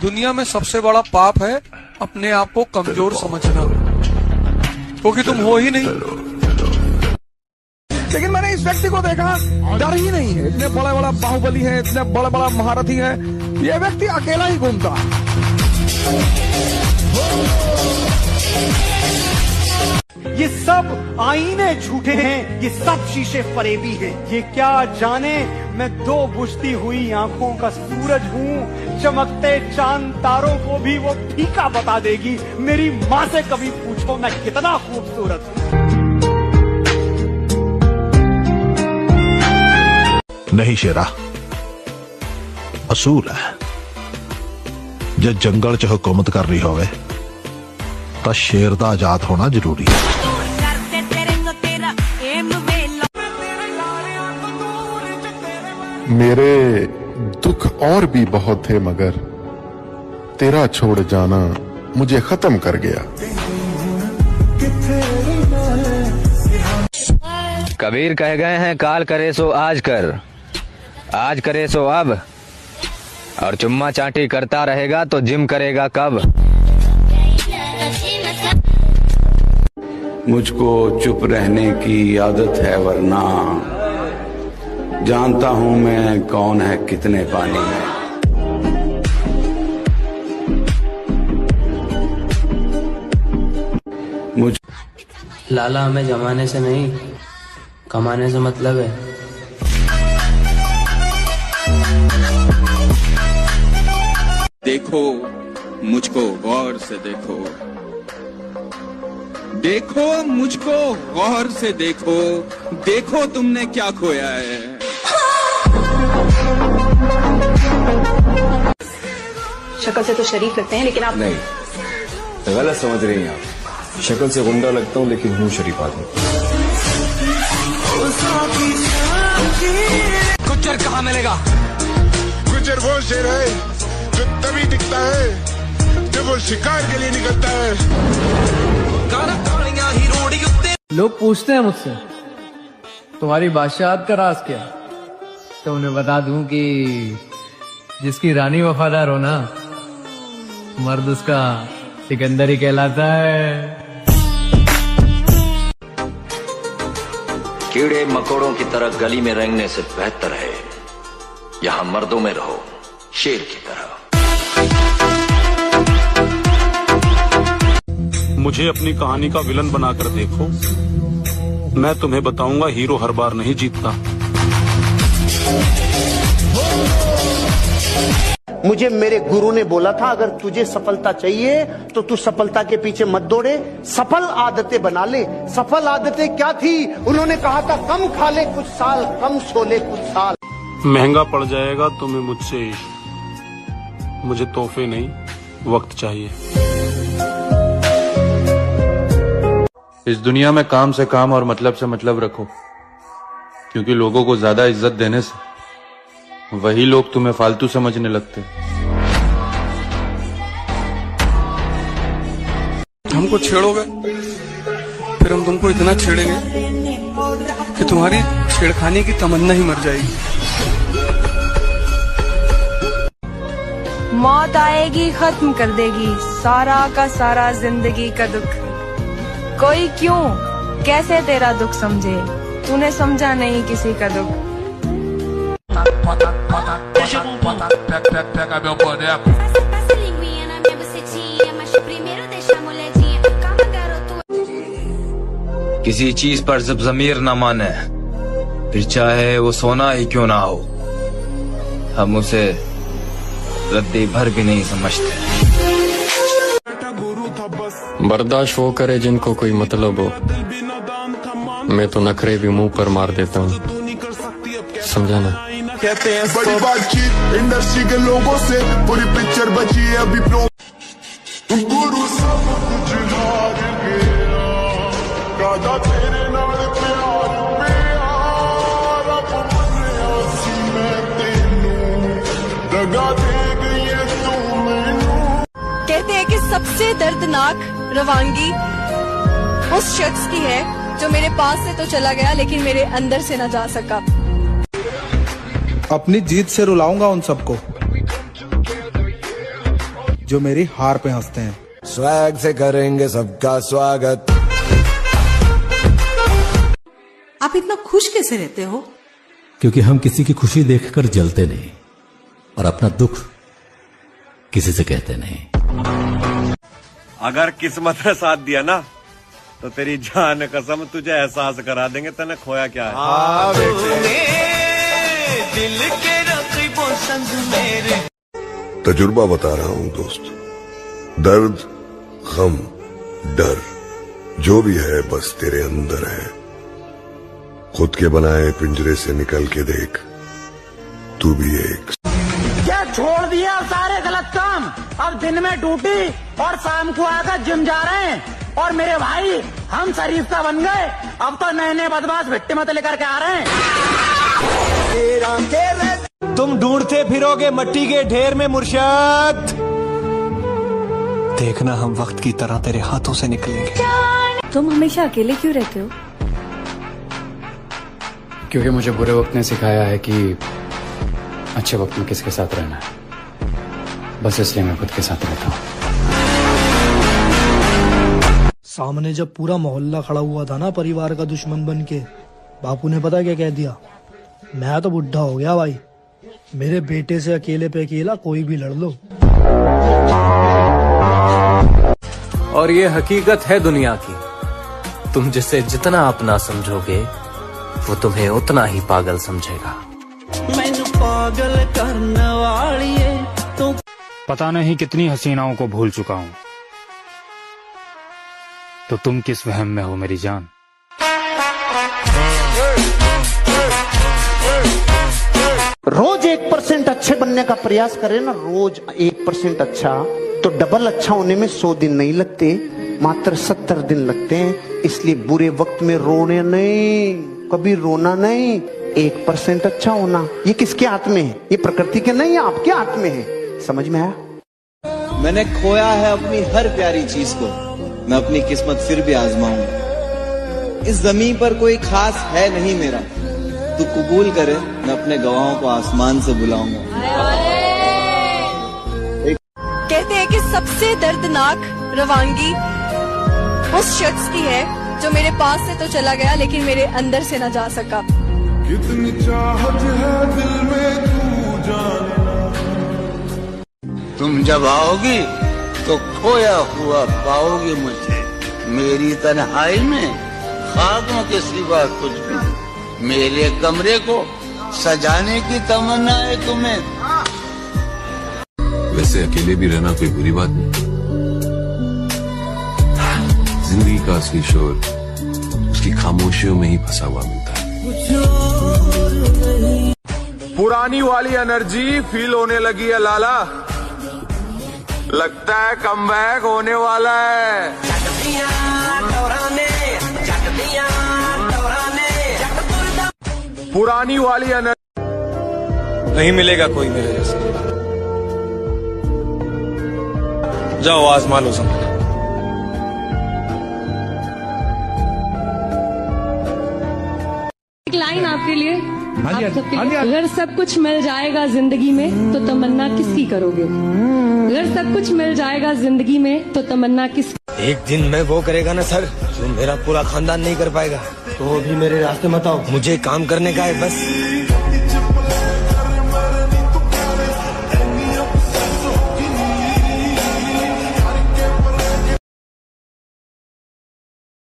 दुनिया में सबसे बड़ा पाप है अपने आप को कमजोर समझना, क्योंकि तुम हो ही नहीं। लेकिन मैंने इस व्यक्ति को देखा, डर ही नहीं है, इतने बड़ा बड़ा बाहुबली है, इतने बड़ा बड़ा महारथी है, ये व्यक्ति अकेला ही घूमता। ये सब आईने झूठे हैं, ये सब शीशे फरेबी हैं। ये क्या जाने मैं दो बुझती हुई आंखों का सूरज हूँ, चमकते चांद तारों को भी वो फीका बता देगी। मेरी माँ से कभी पूछो मैं कितना खूबसूरत हूँ। नहीं शेरा, असूल है जे जंगल च हुकूमत कर रही होवे तो शेर दा आजाद होना जरूरी है। मेरे दुख और भी बहुत थे, मगर तेरा छोड़ जाना मुझे खत्म कर गया। कबीर कह गए हैं, काल करे सो आज कर, आज करे सो अब, और चुम्मा चाटी करता रहेगा तो जिम करेगा कब। मुझको चुप रहने की आदत है, वरना जानता हूं मैं कौन है कितने पानी में। लाला, हमें जमाने से नहीं कमाने से मतलब है। देखो मुझको गौर से देखो, देखो मुझको गौर से देखो, देखो तुमने क्या खोया है। शक्ल से तो शरीफ लगते हैं, लेकिन आप नहीं, गलत समझ रही हैं आप। शक्ल से गुंडा लगता हूँ, लेकिन हूँ शरीफ आदमी। गुज्जर कहाँ मिलेगा? गुज्जर वो शेर है जो तभी दिखता है जब वो शिकार के लिए निकलता है। लोग पूछते हैं मुझसे, तुम्हारी बादशाहत का राज क्या? तो उन्हें बता दूं कि जिसकी रानी वफादार हो ना, मर्द उसका सिकंदर ही कहलाता है। कीड़े मकोड़ों की तरह गली में रेंगने से बेहतर है यहां मर्दों में रहो शेर की तरह। मुझे अपनी कहानी का विलन बनाकर देखो, मैं तुम्हें बताऊंगा हीरो हर बार नहीं जीतता। मुझे मेरे गुरु ने बोला था, अगर तुझे सफलता चाहिए तो तू सफलता के पीछे मत दौड़े, सफल आदतें बना ले। सफल आदतें क्या थी? उन्होंने कहा था कम खा ले कुछ साल, कम सो ले कुछ साल। महंगा पड़ जाएगा तुम्हें मुझसे इश्क, मुझे तोहफे नहीं वक्त चाहिए। इस दुनिया में काम से काम और मतलब से मतलब रखो, क्योंकि लोगों को ज्यादा इज्जत देने से वही लोग तुम्हें फालतू समझने लगते। हमको छेड़ोगे, फिर हम तुमको इतना छेड़ेंगे कि तुम्हारी छेड़खानी की तमन्ना ही मर जाएगी। मौत आएगी, खत्म कर देगी सारा का सारा जिंदगी का दुख। कोई क्यों कैसे तेरा दुख समझे, तूने समझा नहीं किसी का दुख। किसी चीज पर जब ज़मीर न माने, फिर चाहे वो सोना ही क्यों ना हो, हम उसे रद्दी भर भी नहीं समझते। बर्दाश्त वो करे जिनको कोई मतलब हो, मैं तो नखरे भी मुंह पर मार देता हूँ, समझा ना। कहते हैं बड़ी बातचीत इंडस्ट्री के लोगों से, पूरी पिक्चर बची है अभी। गुरु सब कुछ हार गया, राधा तेरे नाल प्यार प्यार, अब मरिया मैं तेनू दगा दे गई है तू मैनू। कहते हैं कि सबसे दर्दनाक रवानगी उस शख्स की है जो मेरे पास से तो चला गया लेकिन मेरे अंदर से न जा सका। अपनी जीत से रुलाऊंगा उन सबको, जो मेरी हार पे हंसते हैं। स्वैग से करेंगे सबका स्वागत। आप इतना खुश कैसे रहते हो? क्योंकि हम किसी की खुशी देखकर जलते नहीं और अपना दुख किसी से कहते नहीं। अगर किस्मत ने साथ दिया ना तो तेरी जान कसम तुझे एहसास करा देंगे तने खोया क्या है। दिल के रकीबों संग मेरे। तजुर्बा बता रहा हूं दोस्त, दर्द, गम, डर जो भी है बस तेरे अंदर है। खुद के बनाए पिंजरे से निकल के देख, तू भी एक। क्या छोड़ दिया सारे गलत काम, अब दिन में ड्यूटी और शाम को आकर जिम जा रहे हैं। और मेरे भाई हम शरीफ का बन गए, अब तो नए नए बदमाश भिट्टी मत लेकर के आ रहे हैं। तुम ढूंढते फिरोगे मट्टी के ढेर में मुर्शद, देखना हम वक्त की तरह तेरे हाथों से निकलेंगे। तुम हमेशा अकेले क्यों रहते हो? क्योंकि मुझे बुरे वक्त ने सिखाया है कि अच्छे वक्त में किसके साथ रहना है, बस इसलिए मैं खुद के साथ रहता हूँ। सामने जब पूरा मोहल्ला खड़ा हुआ था ना परिवार का दुश्मन बन के, बापू ने पता क्या कह दिया? मैं तो बुढ़ा हो गया भाई, मेरे बेटे से अकेले पे अकेला कोई भी लड़ लो। और ये हकीकत है दुनिया की, तुम जिसे जितना अपना समझोगे वो तुम्हें उतना ही पागल समझेगा। मैनू पागल करने वाली है तू। पता नहीं कितनी हसीनाओं को भूल चुका हूँ, तो तुम किस वहम में हो मेरी जान। रोज 1% अच्छे बनने का प्रयास करें ना, रोज 1% अच्छा, तो डबल अच्छा होने में 100 दिन नहीं लगते, मात्र 70 दिन लगते हैं। इसलिए बुरे वक्त में रोने नहीं, कभी रोना नहीं, 1% अच्छा होना। ये किसके हाथ में है? ये प्रकृति के नहीं, आपके हाथ में है। समझ में आया? मैंने खोया है अपनी हर प्यारी चीज को, मैं अपनी किस्मत फिर भी आजमाऊंगा। इस जमीन पर कोई खास है नहीं मेरा, तू कबूल करे मैं अपने गवाहों को आसमान से बुलाऊंगा। कहते हैं कि सबसे दर्दनाक रवानगी उस शख्स की है जो मेरे पास से तो चला गया लेकिन मेरे अंदर से न जा सका। कितनी चाहत है दिल में तू जाने ना। तुम जब आओगी तो खोया हुआ पाओगी मुझे, मेरी तन्हाई में ख्वाबों के सिवा कुछ भी। मेरे कमरे को सजाने की तमन्ना है तुम्हें। वैसे अकेले भी रहना कोई बुरी बात नहीं। जिंदगी का असली शोर उसकी खामोशियों में ही फंसा हुआ मिलता है। पुरानी वाली एनर्जी फील होने लगी है लाला, लगता है कमबैक होने वाला है। पुरानी वाली एनर्जी नहीं मिलेगा कोई मेरे जैसा। जाओ आजमा लो सब। एक लाइन आपके लिए, आप सबके लिए। अगर सब कुछ मिल जाएगा जिंदगी में तो तमन्ना किसकी करोगे? अगर सब कुछ मिल जाएगा जिंदगी में तो तमन्ना किस? एक दिन मैं वो करेगा ना सर, जो मेरा पूरा खानदान नहीं कर पाएगा, तो भी मेरे रास्ते मत आओ। मुझे काम करने का है बस।